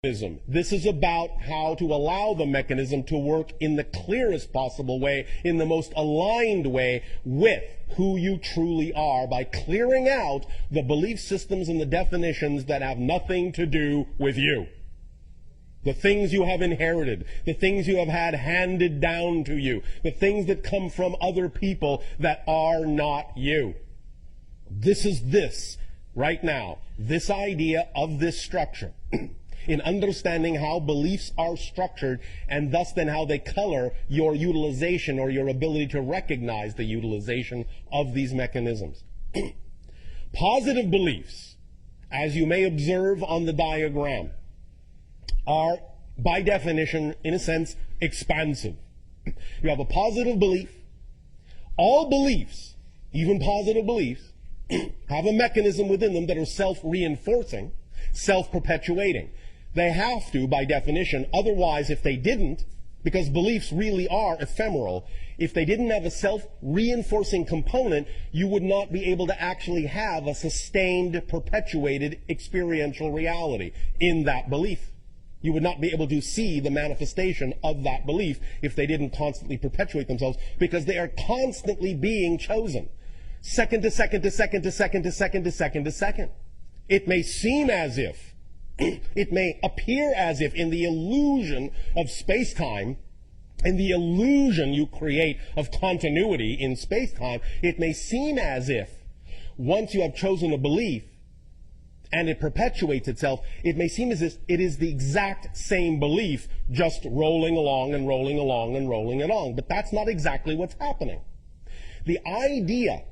mechanism. This is about how to allow the mechanism to work in the clearest possible way, in the most aligned way with who you truly are, by clearing out the belief systems and the definitions that have nothing to do with you. The things you have inherited, the things you have had handed down to you, the things that come from other people that are not you. This is this, right now, this idea of this structure. In understanding how beliefs are structured, and thus then how they color your utilization or your ability to recognize the utilization of these mechanisms. Positive beliefs, as you may observe on the diagram, are, by definition, in a sense, expansive. You have a positive belief. All beliefs, even positive beliefs, have a mechanism within them that are self-reinforcing, self-perpetuating. They have to, by definition. Otherwise, if they didn't, because beliefs really are ephemeral, if they didn't have a self-reinforcing component, you would not be able to actually have a sustained, perpetuated experiential reality in that belief. You would not be able to see the manifestation of that belief if they didn't constantly perpetuate themselves, because they are constantly being chosen. Second to second to second to second to second to second to second. It may seem as if, it may appear as if, in the illusion of space-time, in the illusion you create of continuity in space-time, it may seem as if, once you have chosen a belief, and it perpetuates itself, it may seem as if it is the exact same belief, just rolling along and rolling along and rolling along. But that's not exactly what's happening. The idea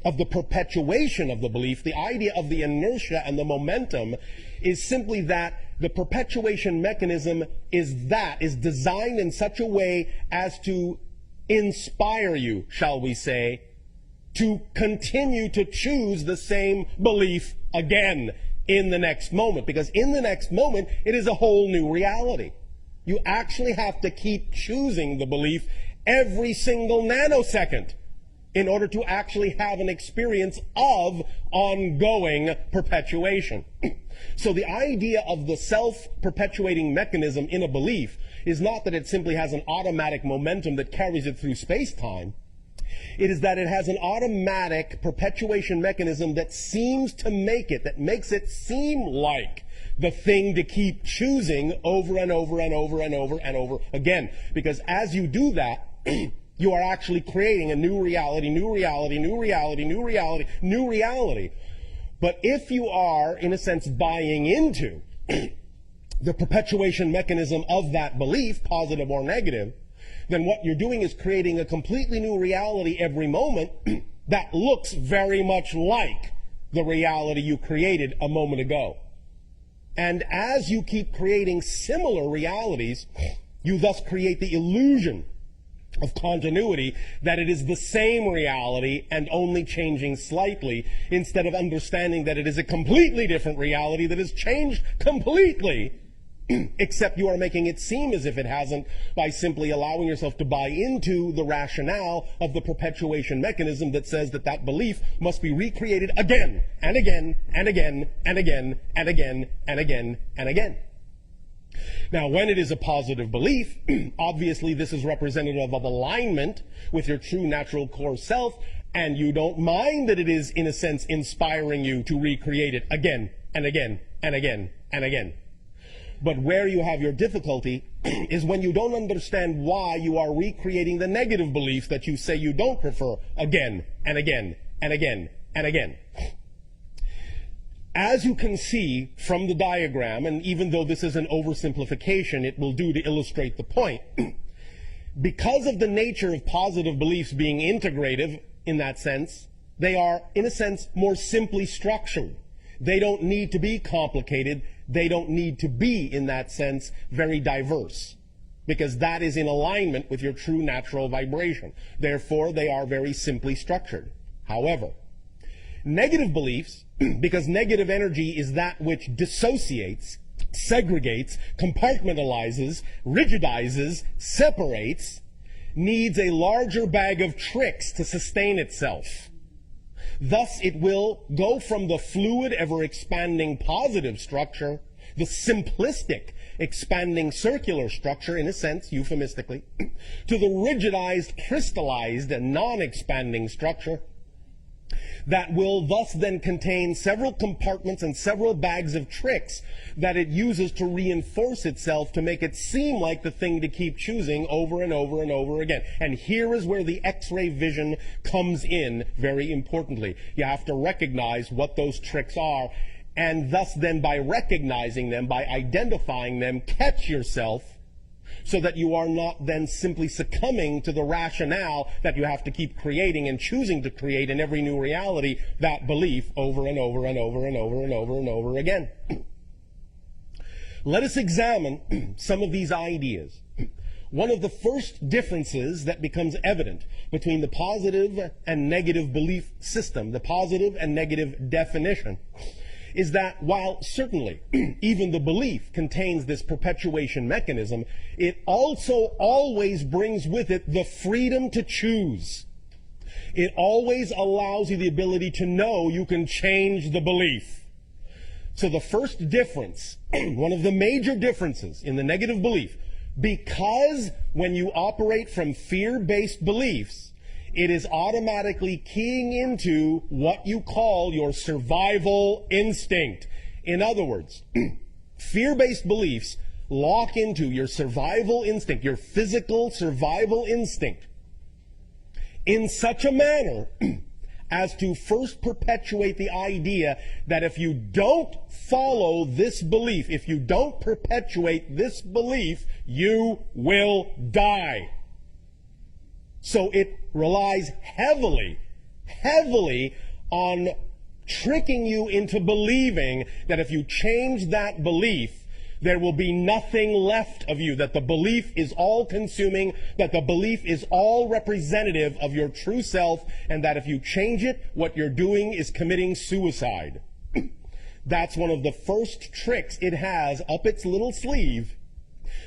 of the perpetuation of the belief, the idea of the inertia and the momentum, is simply that the perpetuation mechanism is designed in such a way as to inspire you, shall we say, to continue to choose the same belief again in the next moment. Because in the next moment, it is a whole new reality. You actually have to keep choosing the belief every single nanosecond in order to actually have an experience of ongoing perpetuation. So the idea of the self-perpetuating mechanism in a belief is not that it simply has an automatic momentum that carries it through space-time. It is that it has an automatic perpetuation mechanism that seems to make it, that makes it seem like the thing to keep choosing over and over and over and over and over again. Because as you do that, you are actually creating a new reality, new reality, new reality, new reality, new reality. But if you are, in a sense, buying into the perpetuation mechanism of that belief, positive or negative, then what you're doing is creating a completely new reality every moment that looks very much like the reality you created a moment ago. And as you keep creating similar realities, you thus create the illusion of continuity, that it is the same reality and only changing slightly, instead of understanding that it is a completely different reality that has changed completely, except you are making it seem as if it hasn't by simply allowing yourself to buy into the rationale of the perpetuation mechanism that says that that belief must be recreated again and again and again and again and again and again and again. Now, when it is a positive belief, obviously this is representative of alignment with your true natural core self, and you don't mind that it is, in a sense, inspiring you to recreate it again and again and again and again. But where you have your difficulty is when you don't understand why you are recreating the negative belief that you say you don't prefer again and again and again and again. As you can see from the diagram, and even though this is an oversimplification, it will do to illustrate the point, because of the nature of positive beliefs being integrative in that sense, they are, in a sense, more simply structured. They don't need to be complicated. They don't need to be, in that sense, very diverse, because that is in alignment with your true natural vibration. Therefore, they are very simply structured. However, negative beliefs, because negative energy is that which dissociates, segregates, compartmentalizes, rigidizes, separates, needs a larger bag of tricks to sustain itself. Thus, it will go from the fluid, ever-expanding positive structure the simplistic expanding circular structure, in a sense, euphemistically, to the rigidized, crystallized, and non-expanding structure that will thus then contain several compartments and several bags of tricks that it uses to reinforce itself to make it seem like the thing to keep choosing over and over and over again. And here is where the X-ray vision comes in very importantly. You have to recognize what those tricks are, and thus then by recognizing them, by identifying them, catch yourself so that you are not then simply succumbing to the rationale that you have to keep creating and choosing to create in every new reality that belief over and over and over and over and over and over again. Let us examine some of these ideas. One of the first differences that becomes evident between the positive and negative belief system, the positive and negative definition, is that while certainly even the belief contains this perpetuation mechanism, it also always brings with it the freedom to choose. It always allows you the ability to know you can change the belief. So the first difference, one of the major differences in the negative belief, because when you operate from fear-based beliefs, it is automatically keying into what you call your survival instinct. In other words, fear-based beliefs lock into your survival instinct, your physical survival instinct, in such a manner as to first perpetuate the idea that if you don't follow this belief, if you don't perpetuate this belief, you will die. So it relies heavily on tricking you into believing that if you change that belief, there will be nothing left of you, that the belief is all-consuming, that the belief is all representative of your true self, and that if you change it, what you're doing is committing suicide. That's one of the first tricks it has up its little sleeve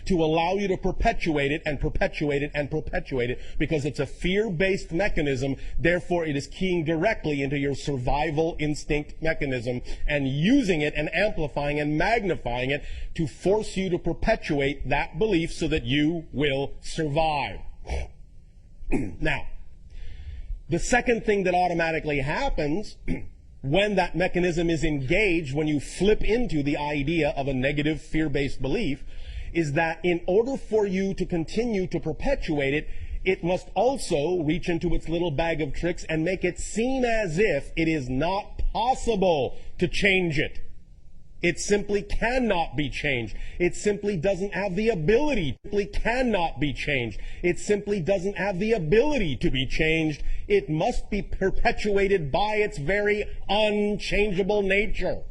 to allow you to perpetuate it and perpetuate it and perpetuate it, because it's a fear-based mechanism. Therefore, it is keying directly into your survival instinct mechanism and using it and amplifying and magnifying it to force you to perpetuate that belief so that you will survive. Now, the second thing that automatically happens when that mechanism is engaged, when you flip into the idea of a negative fear-based belief, is that in order for you to continue to perpetuate it, it must also reach into its little bag of tricks and make it seem as if it is not possible to change it. It simply cannot be changed. It simply doesn't have the ability. It simply cannot be changed. It simply doesn't have the ability to be changed. It must be perpetuated by its very unchangeable nature.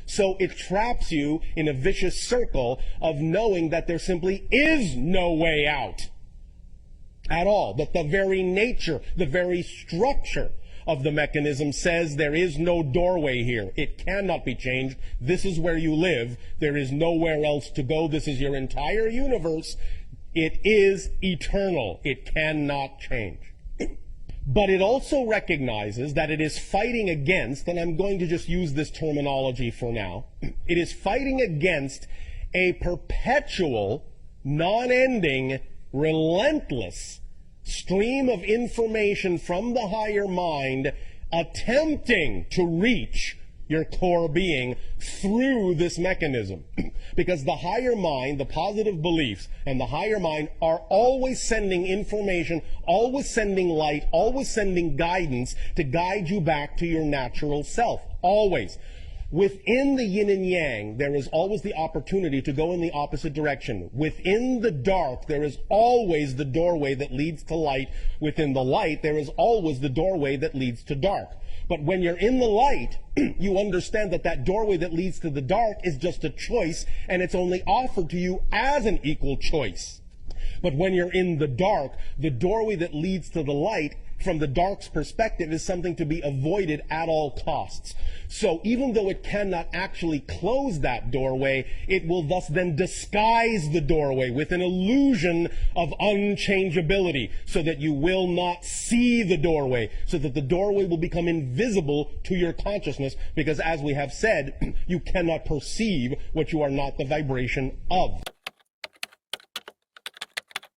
So it traps you in a vicious circle of knowing that there simply is no way out at all, that the very nature, the very structure of the mechanism says there is no doorway here. It cannot be changed. This is where you live. There is nowhere else to go. This is your entire universe. It is eternal. It cannot change. But it also recognizes that it is fighting against, and I'm going to just use this terminology for now, it is fighting against a perpetual, non-ending, relentless stream of information from the higher mind attempting to reach your core being through this mechanism. Because the higher mind, the positive beliefs, and the higher mind are always sending information, always sending light, always sending guidance to guide you back to your natural self. Always. Within the yin and yang, there is always the opportunity to go in the opposite direction. Within the dark, there is always the doorway that leads to light. Within the light, there is always the doorway that leads to dark. But when you're in the light, you understand that that doorway that leads to the dark is just a choice, and it's only offered to you as an equal choice. But when you're in the dark, the doorway that leads to the light from the dark's perspective, is something to be avoided at all costs. So even though it cannot actually close that doorway, it will thus then disguise the doorway with an illusion of unchangeability, so that you will not see the doorway, so that the doorway will become invisible to your consciousness, because as we have said, you cannot perceive what you are not the vibration of.